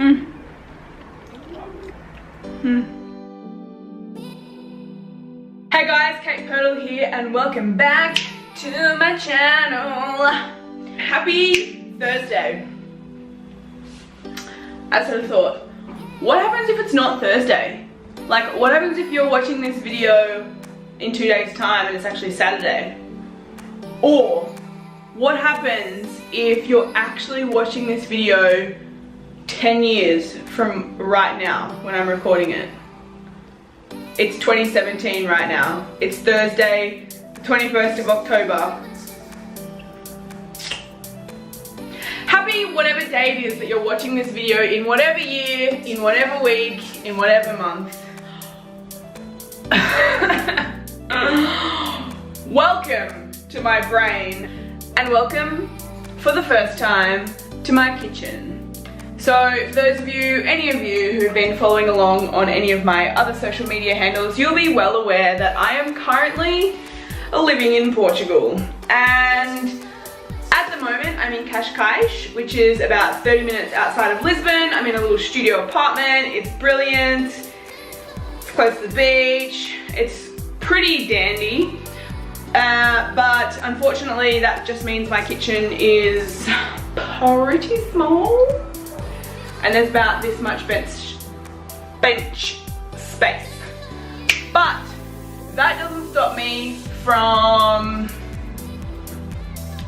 Hey guys, Kate Purtle here and welcome back to my channel. Happy Thursday. I sort of thought, what happens if it's not Thursday? Like, what happens if you're watching this video in 2 days time and it's actually Saturday? Or what happens if you're actually watching this video 10 years from right now when I'm recording it? It's 2017 right now. It's Thursday, the 21st of October. Happy whatever day it is that you're watching this video, in whatever year, in whatever week, in whatever month. Welcome to my brain, and welcome for the first time to my kitchen. So for those of you, any of you who've been following along on any of my other social media handles, you'll be well aware that I am currently living in Portugal. And at the moment, I'm in Cascais, which is about 30 minutes outside of Lisbon. I'm in a little studio apartment. It's brilliant. It's close to the beach. It's pretty dandy. But unfortunately, that just means my kitchen is pretty small. And there's about this much bench space. But that doesn't stop me from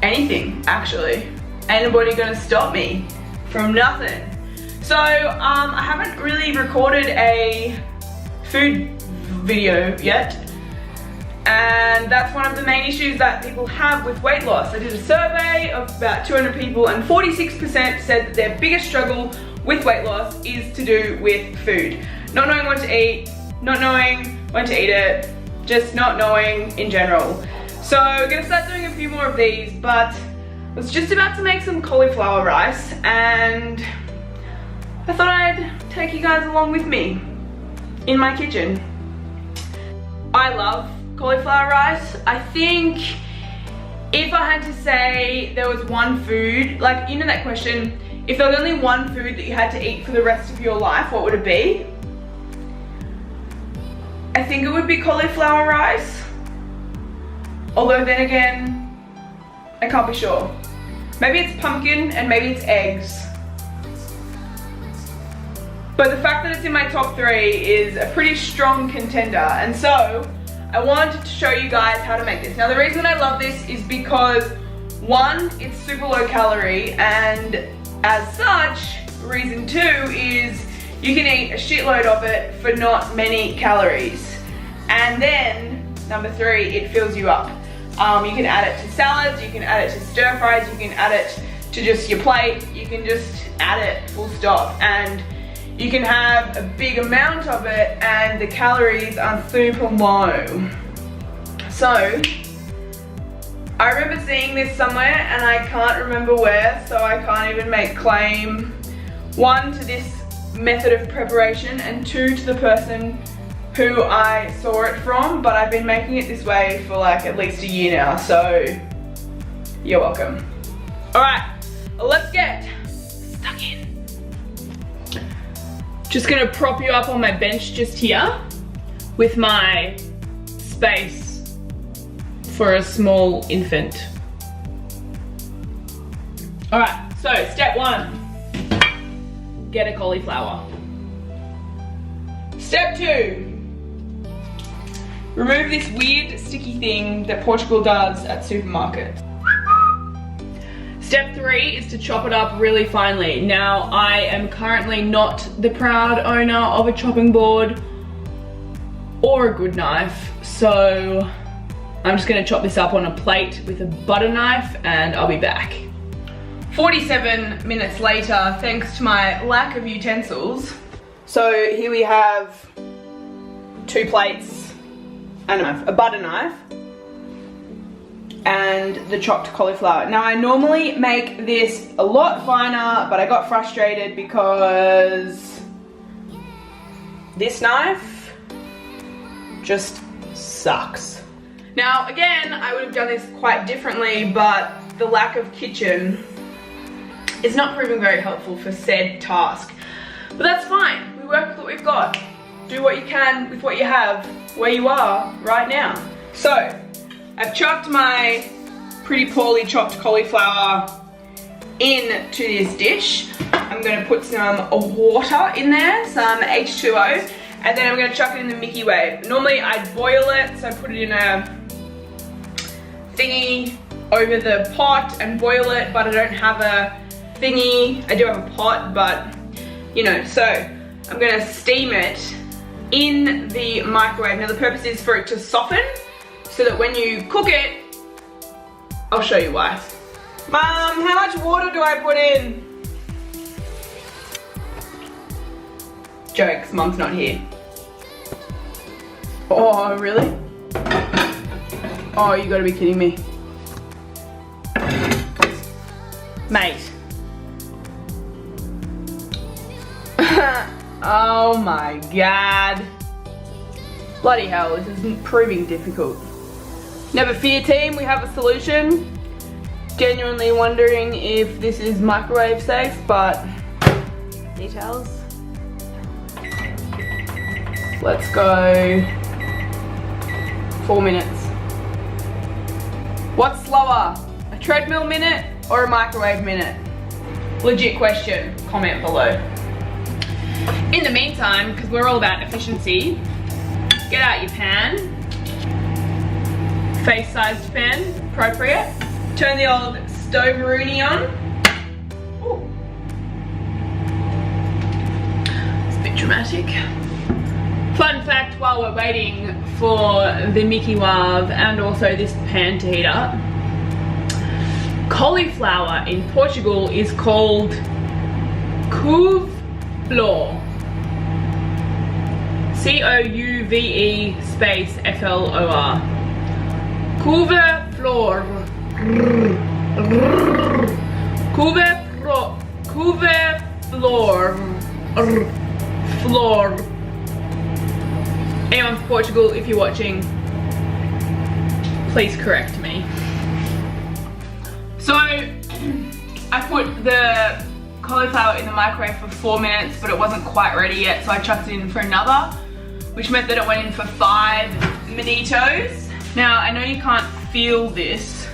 anything, actually. Anybody gonna stop me from nothing? So I haven't really recorded a food video yet, and that's one of the main issues that people have with weight loss. I did a survey of about 200 people and 46% said that their biggest struggle with weight loss is to do with food. Not knowing what to eat, not knowing when to eat it, just not knowing in general. So we're gonna start doing a few more of these, but I was just about to make some cauliflower rice and I thought I'd take you guys along with me in my kitchen. I love cauliflower rice. I think if I had to say there was one food, like, you know that question, if there was only one food that you had to eat for the rest of your life, what would it be? I think it would be cauliflower rice. Although then again, I can't be sure. Maybe it's pumpkin and maybe it's eggs. But the fact that it's in my top 3 is a pretty strong contender. And so, I wanted to show you guys how to make this. Now the reason I love this is because, one, it's super low calorie, and as such, reason 2 is you can eat a shitload of it for not many calories. And then, number 3, it fills you up. You can add it to salads, you can add it to stir fries, you can add it to just your plate, you can just add it full stop. And you can have a big amount of it and the calories are super low. So, I remember seeing this somewhere and I can't remember where, so I can't even make claim, 1, to this method of preparation, and 2, to the person who I saw it from, but I've been making it this way for like at least a year now, so you're welcome. Alright, let's get stuck in. Just gonna prop you up on my bench just here with my space for a small infant. Alright, so step 1, get a cauliflower. Step 2, remove this weird sticky thing that Portugal does at supermarkets. Step 3 is to chop it up really finely. Now, I am currently not the proud owner of a chopping board or a good knife, so I'm just gonna chop this up on a plate with a butter knife and I'll be back. 47 minutes later, thanks to my lack of utensils. So here we have 2 plates and a butter knife and the chopped cauliflower. Now I normally make this a lot finer, but I got frustrated because this knife just sucks. Now again, I would have done this quite differently, but the lack of kitchen is not proving very helpful for said task. But that's fine. We work with what we've got. Do what you can with what you have, where you are right now. So, I've chucked my pretty poorly chopped cauliflower into this dish. I'm gonna put some water in there, some H2O, and then I'm gonna chuck it in the Mickey Wave. Normally I'd boil it, so I put it in a thingy over the pot and boil it, but I don't have a thingy. I do have a pot, but you know, so I'm gonna steam it in the microwave. Now the purpose is for it to soften, so that when you cook it, I'll show you why. Mom, how much water do I put in? Jokes, Mom's not here. Oh, really? Oh, you gotta be kidding me. Mate. Oh my God. Bloody hell, this is proving difficult. Never fear team, we have a solution. Genuinely wondering if this is microwave safe, but details. Let's go 4 minutes. What's slower, a treadmill minute or a microwave minute? Legit question, comment below. In the meantime, because we're all about efficiency, get out your pan, face-sized pan, appropriate. Turn the old stove-a-rooney on. Ooh. It's a bit dramatic. Fun fact while we're waiting for the Mickey Wave and also this pan to heat up, cauliflower in Portugal is called couve-flor. C-O-U-V-E space F-L-O-R. Couve-flor. Couve-flor. Flor. Anyone from Portugal, if you're watching, please correct me. So, I put the cauliflower in the microwave for 4 minutes, but it wasn't quite ready yet, so I chucked it in for another, which meant that it went in for 5 minutos. Now, I know you can't feel this,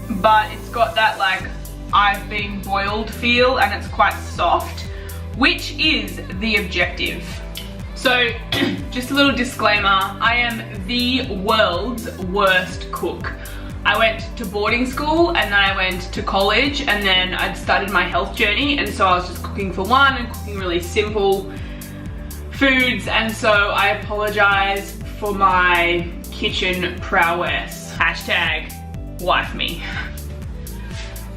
but it's got that like I've been boiled feel, and it's quite soft, which is the objective. So, just a little disclaimer, I am the world's worst cook. I went to boarding school, and then I went to college, and then I'd started my health journey, and so I was just cooking for one and cooking really simple foods, and so I apologize for my kitchen prowess. Hashtag wife me.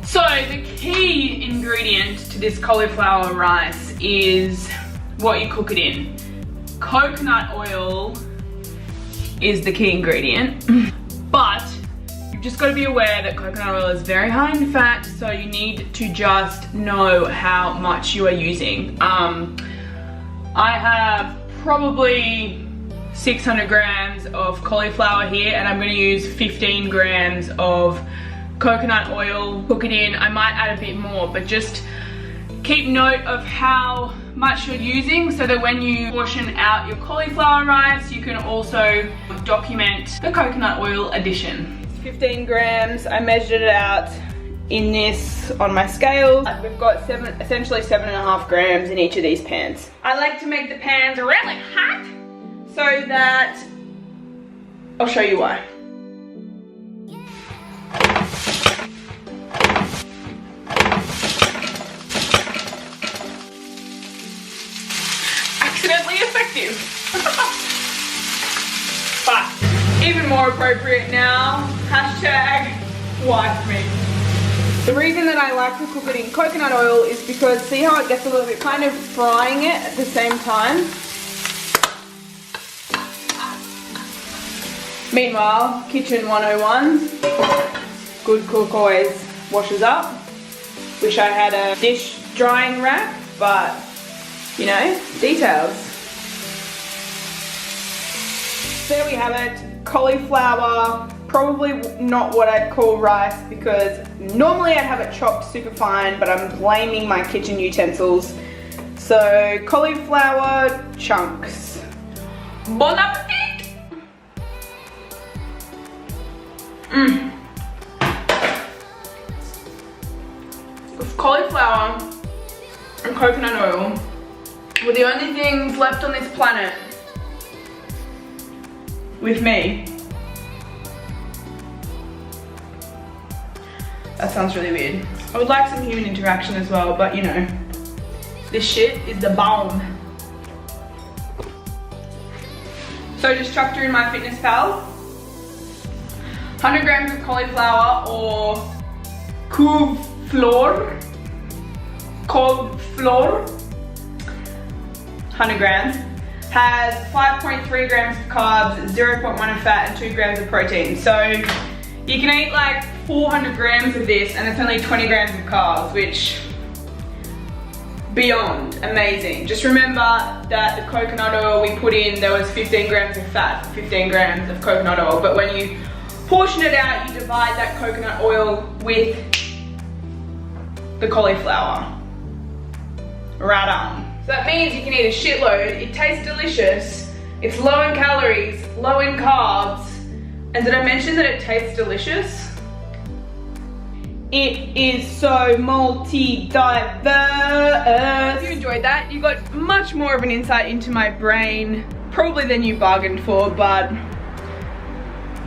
So the key ingredient to this cauliflower rice is what you cook it in. Coconut oil is the key ingredient, but you've just got to be aware that coconut oil is very high in fat, so you need to just know how much you are using. I have probably 600 grams of cauliflower here, and I'm going to use 15 grams of coconut oil. Cook it in. I might add a bit more, but just keep note of how much you're using, so that when you portion out your cauliflower rice, you can also document the coconut oil addition. 15 grams, I measured it out in this on my scale. We've got essentially 7.5 grams in each of these pans. I like to make the pans really hot so that, I'll show you why. Accidentally effective. But even more appropriate now, hashtag wife me. The reason that I like to cook it in coconut oil is because see how it gets a little bit, kind of frying it at the same time. Meanwhile, kitchen 101, good cook always washes up. Wish I had a dish drying rack, but you know, details. There we have it, cauliflower. Probably not what I'd call rice, because normally I'd have it chopped super fine, but I'm blaming my kitchen utensils So cauliflower chunks. Bon appetit! With cauliflower and coconut oil were the only things left on this planet with me. That sounds really weird. I would like some human interaction as well, but you know, this shit is the bomb. So just chucked her in my Fitness Pal. 100 grams of cauliflower or couve fleur. 100 grams. Has 5.3 grams of carbs, 0.1 of fat, and 2 grams of protein. So you can eat like 400 grams of this and it's only 20 grams of carbs, which beyond amazing. Just remember that the coconut oil we put in, there was 15 grams of fat, 15 grams of coconut oil, but when you portion it out, you divide that coconut oil with the cauliflower. Right on. So that means you can eat a shitload. It tastes delicious. It's low in calories, low in carbs. And did I mention that it tastes delicious? It is so multi-diverse. I hope you enjoyed that. You got much more of an insight into my brain, probably than you bargained for, but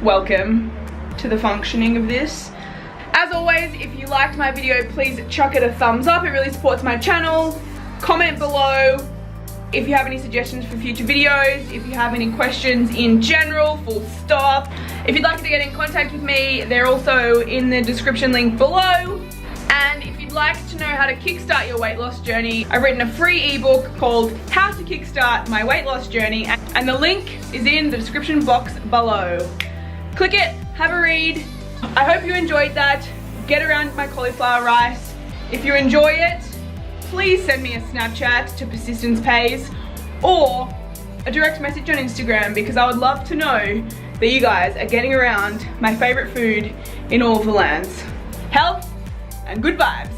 welcome to the functioning of this. As always, if you liked my video, please chuck it a thumbs up. It really supports my channel. Comment below if you have any suggestions for future videos, if you have any questions in general, full stop. If you'd like to get in contact with me, they're also in the description link below. And if you'd like to know how to kickstart your weight loss journey, I've written a free ebook called How to Kickstart My Weight Loss Journey, and the link is in the description box below. Click it, have a read. I hope you enjoyed that. Get around my cauliflower rice. If you enjoy it, please send me a Snapchat to Persistence Pays or a direct message on Instagram, because I would love to know that you guys are getting around my favorite food in all of the lands. Health and good vibes.